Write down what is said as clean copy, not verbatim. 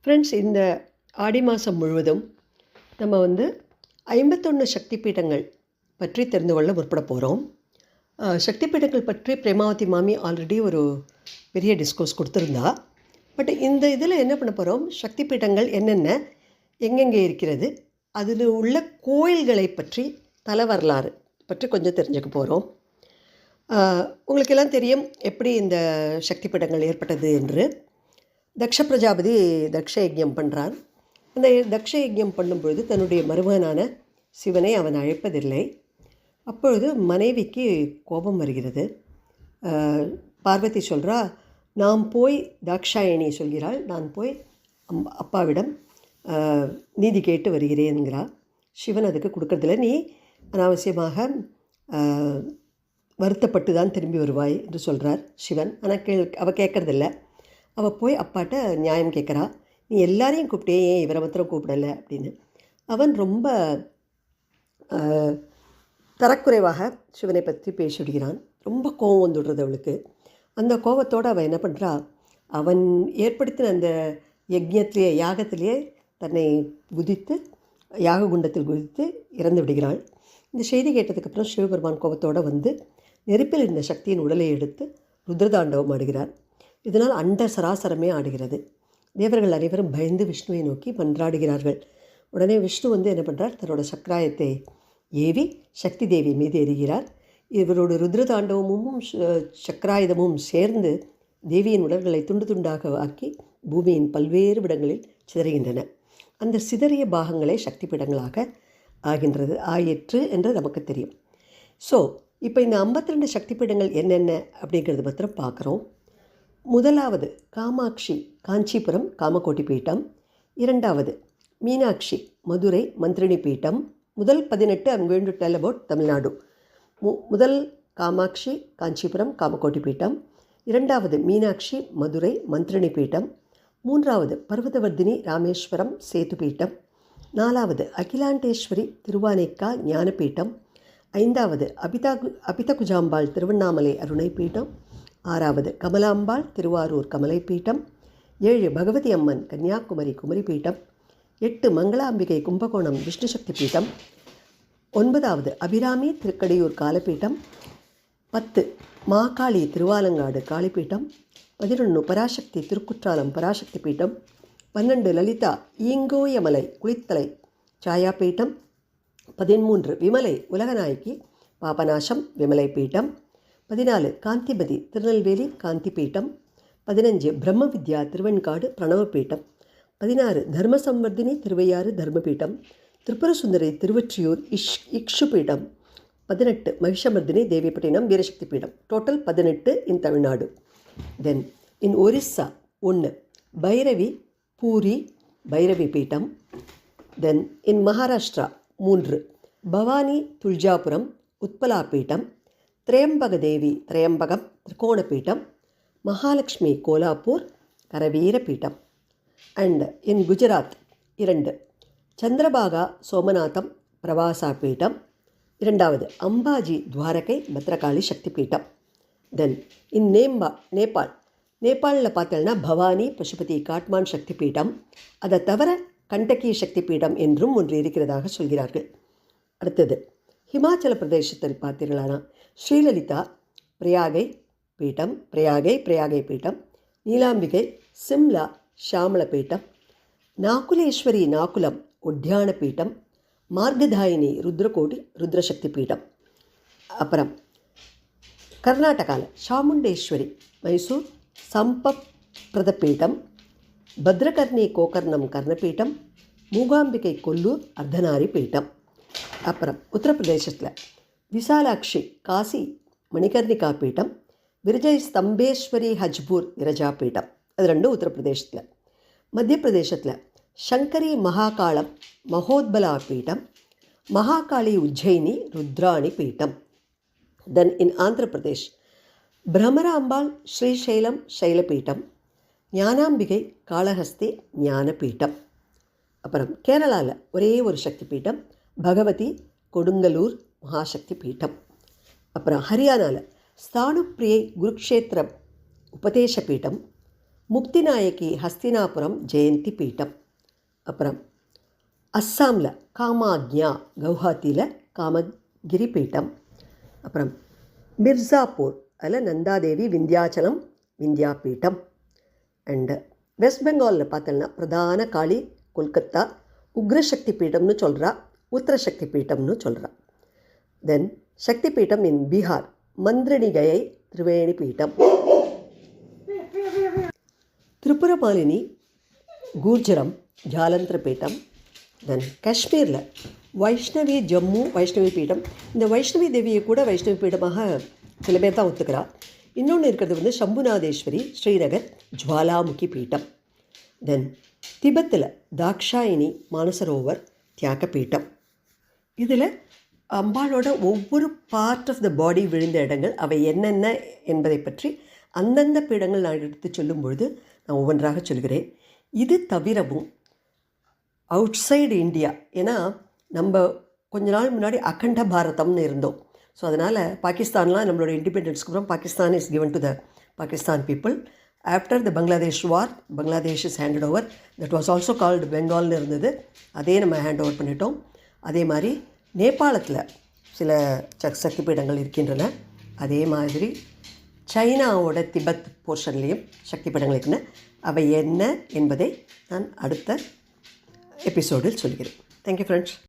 Friends, இந்த ஆடி மாதம் முழுவதும் நம்ம 51 சக்தி பீடங்கள் பற்றி தெரிந்து கொள்ள முற்பட போகிறோம். சக்தி பீடங்கள் பற்றி பிரேமாவதி மாமி ஆல்ரெடி ஒரு பெரிய டிஸ்கோர்ஸ் கொடுத்துருந்தா. பட் இந்த இதில் என்ன பண்ண போகிறோம், சக்தி பீடங்கள் என்னென்ன, எங்கெங்கே இருக்கிறது, அதில் உள்ள கோயில்களை பற்றி தல வரலாறு பற்றி கொஞ்சம் தெரிஞ்சுக்க போகிறோம். உங்களுக்கெல்லாம் தெரியும் எப்படி இந்த சக்தி பீடங்கள் ஏற்பட்டது என்று. தக்ஷ பிரஜாபதி தக்ஷ யஜ்யம் பண்ணுறான். அந்த தக்ஷ யஜ்யம் பண்ணும்பொழுது தன்னுடைய மருமகனான சிவனை அவன் அழைப்பதில்லை. அப்பொழுது மனைவிக்கு கோபம் வருகிறது. பார்வதி சொல்கிறா, நான் போய் தாக்ஷாயணி சொல்கிறாள், நான் போய் அப்பாவிடம் நீதி கேட்டு வருகிறேன்கிறாள். சிவன் அதுக்கு கொடுக்கறதில்ல. நீ அனாவசியமாக வருத்தப்பட்டு தான் திரும்பி வருவாய் என்று சொல்கிறார் சிவன். ஆனால் அவள் கேட்குறதில்ல. அவள் போய் அப்பாட்ட நியாயம் கேட்குறா, நீ எல்லாரையும் கூப்பிட்டே ஏன் இவரை மாத்திரம் கூப்பிடலை அப்படின்னு. அவன் ரொம்ப தரக்குறைவாக சிவனை பற்றி பேசிவிடுகிறான். ரொம்ப கோபம் வந்துடுறது அவளுக்கு. அந்த கோபத்தோடு அவள் என்ன பண்ணுறா, அவன் ஏற்படுத்தின அந்த யாகத்திலேயே தன்னை குதித்து யாக குண்டத்தில் குதித்து இறந்து விடுகிறாள். இந்த செய்தி கேட்டதுக்கப்புறம் சிவபெருமான் கோபத்தோடு நெருப்பில் இருந்த சக்தியின் உடலை எடுத்து ருத்ரதாண்டவம் ஆடுகிறார். இதனால் அண்ட சராசரமே ஆடுகிறது. தேவர்கள் அனைவரும் பயந்து விஷ்ணுவை நோக்கி மன்றாடுகிறார்கள். உடனே விஷ்ணு என்ன பண்ணுறார், தன்னோட சக்கராயத்தை ஏவி சக்தி தேவி மீது எறிகிறார். இவரோட ருத்ரதாண்டவமும் சக்கராயுதமும் சேர்ந்து தேவியின் உடல்களை துண்டு துண்டாக ஆக்கி பூமியின் பல்வேறு இடங்களில் சிதறுகின்றன. அந்த சிதறிய பாகங்களே சக்தி பீடங்களாக ஆயிற்று என்று நமக்கு தெரியும். ஸோ இப்போ இந்த 52 சக்தி பீடங்கள் என்னென்ன அப்படிங்கிறது மாத்திரம் பார்க்குறோம். முதலாவது காமாட்சி, காஞ்சிபுரம் காமகோட்டி பீட்டம். இரண்டாவது மீனாட்சி, மதுரை மந்திரினி பீட்டம். முதல் 18 I'm going to tell about Tamil Nadu. முதல் காமாட்சி, காஞ்சிபுரம் காமகோட்டி பீட்டம். இரண்டாவது மீனாட்சி, மதுரை மந்திரினி பீட்டம். மூன்றாவது பர்வதவர்தினி ராமேஸ்வரம் சேது பீட்டம். நாலாவது அகிலாண்டேஸ்வரி திருவானைக்கா ஞானபீட்டம். ஐந்தாவது அபிதகுஜாம்பாள் திருவண்ணாமலை அருணை பீட்டம். ஆறாவது கமலாம்பாள் திருவாரூர் கமலை பீட்டம். 7 பகவதி அம்மன் கன்னியாகுமரி குமரி பீட்டம். 8 மங்களாம்பிகை கும்பகோணம் விஷ்ணு சக்தி பீட்டம். 9வது அபிராமி திருக்கடையூர் காலப்பீட்டம். 10 மாகாளி திருவாலங்காடு காளிப்பீட்டம். 11 பராசக்தி திருக்குற்றாலம் பராசக்தி பீட்டம். 12 லலிதா ஈங்கோயமலை குளித்தலை சாயாபீட்டம். 13 விமலை உலகநாயகி பாபநாசம் விமலை பீட்டம். 14 காந்திமதி திருநெல்வேலி காந்தி பீட்டம். 15 பிரம்ம வித்யா திருவெண்காடு பிரணவ Peetham. 16 Dharmasamvardhini Thiruvaiyaru தர்மபீட்டம். Tripurasundari Thiruvottiyur இக்ஷு Peetham. 18 மகிஷமர்தினி Devipattinam Veerashakti Peetham. Total 18 in Tamil Nadu. Then in Orissa 1 Bhairavi Puri Bhairavi Peetham. Then in Maharashtra 3 Bhavani Tuljapuram Utpala Peetham. Trayambakadevi Trayambakam Trikonapeetham. Mahalakshmi Kolhapur Karaveera Peetham. And in Gujarat 2 Chandrabhaga Somanatham Prabhasa Peetham. 2வது அம்பாஜி துவாரகை பத்ரகாளி சக்தி பீட்டம். தென் இன் நேபாளில் பார்த்தோம்னா பவானி பசுபதி காட்மான் சக்தி பீட்டம். அதை தவிர கண்டகி சக்தி பீடம் என்றும் ஒன்று இருக்கிறதாக சொல்கிறார்கள். அடுத்தது ஹிமாச்சல பிரதேசத்தில் பார்த்தீர்களானா ஸ்ரீலலிதா பிரயாகை பீட்டம். நீலாம்பிகை சிம்லா ஷாமள பீட்டம். நாகுலேஸ்வரி நாகுலம் உத்தியான பீட்டம். மார்கதாயினி ருத்ரகோடி ருத்ரசக்தி பீட்டம். அப்புறம் கர்நாடகாவில் சாமுண்டேஸ்வரி மைசூர் சம்பப்ரத பீட்டம். பத்ரகர்ணி கோகர்ணம் கர்ணபீட்டம். மூகாம்பிகை கொல்லூர் அர்த்தநாரி பீட்டம். அப்புறம் உத்தரப்பிரதேசத்தில் விசாலாட்சி காசி மணிகர்ணிகா பீட்டம். விரஜய் ஸ்தம்பேஸ்வரி ஹஜ்பூர் விரஜா பீட்டம். அது 2 உத்தரப்பிரதேசத்தில். மத்திய பிரதேசத்தில் சங்கரி மகாகாளம் மகோத்பலா பீட்டம். மகாகாளி உஜ்ஜயினி ருத்ராணி பீட்டம். தென் இன் ஆந்திர பிரதேஷ் பிரமராம்பாள் ஸ்ரீசைலம் சைலபீட்டம். ஞானாம்பிகை காளஹஸ்தி ஞானபீட்டம். அப்புறம் கேரளாவில் ஒரே ஒரு சக்தி பீட்டம் பகவதி கொடுங்கலூர் மகாசக்தி பீட்டம். அப்புறம் ஹரியானாவில் ஸ்தானுப்பிரியை குருக்ஷேத்திரம் உபதேச பீட்டம். முக்திநாயகி ஹஸ்தினாபுரம் ஜெயந்தி பீட்டம். அப்புறம் அஸ்ஸாமில் காமாக்யா, கவுஹாத்தியில் காமகிரி பீட்டம். அப்புறம் மிர்சாப்பூர், அதில் நந்தாதேவி விந்தியாச்சலம் விந்தியா பீட்டம். அண்டு வெஸ்ட் பெங்காலில் பார்த்தோன்னா பிரதான காளி கொல்கத்தா உக்ரசக்தி பீட்டம்னு சொல்கிறா, உத்தரசக்தி பீட்டம்னு சொல்கிறா. தென் சக்தி பீட்டம் இன் பீகார் மந்திரணிகயை திரிவேணி பீட்டம். திரிபுரமாலினி கூர்ஜரம் ஜாலந்திர பீட்டம். தென் காஷ்மீரில் வைஷ்ணவி ஜம்மு வைஷ்ணவி பீட்டம். இந்த வைஷ்ணவி தேவியை கூட வைஷ்ணவி பீடமாக சில பேர் தான் ஒத்துக்கிறா. இன்னொன்று இருக்கிறது சம்புநாதேஸ்வரி ஸ்ரீநகர் ஜுவாலாமுகி பீட்டம். தென் திபெத்தில் தாக்ஷாயினி மானசரோவர் தியாக பீட்டம். இதில் அம்பாளோட ஒவ்வொரு பார்ட் ஆஃப் த பாடி விழுந்த இடங்கள் அவை என்னென்ன என்பதை பற்றி அந்தந்த பீடங்கள் நான் எடுத்து சொல்லும் பொழுது நான் ஒவ்வொன்றாக சொல்கிறேன். இது தவிரவும் அவுட்சைடு இந்தியா, ஏன்னா நம்ம கொஞ்ச நாள் முன்னாடி அகண்ட பாரதம்னு இருந்தோம். ஸோ அதனால் பாகிஸ்தான்லாம் நம்மளோட இண்டிபெண்டன்ஸ்க்கு அப்புறம் Pakistan is given to the Pakistan people. After the Bangladesh war, Bangladesh is handed over. That was also called பெங்கால்னு இருந்தது, அதே நம்ம ஹேண்ட் ஓவர் பண்ணிட்டோம். அதே மாதிரி நேபாளத்தில் சில சக்தி பீடங்கள் இருக்கின்றன. அதே மாதிரி சைனாவோட திபெத் போர்ஷன்லேயும் சக்தி பீடங்கள் இருக்கின்றன. அவை என்ன என்பதை நான் அடுத்த எபிசோடில் சொல்கிறேன். Thank you friends.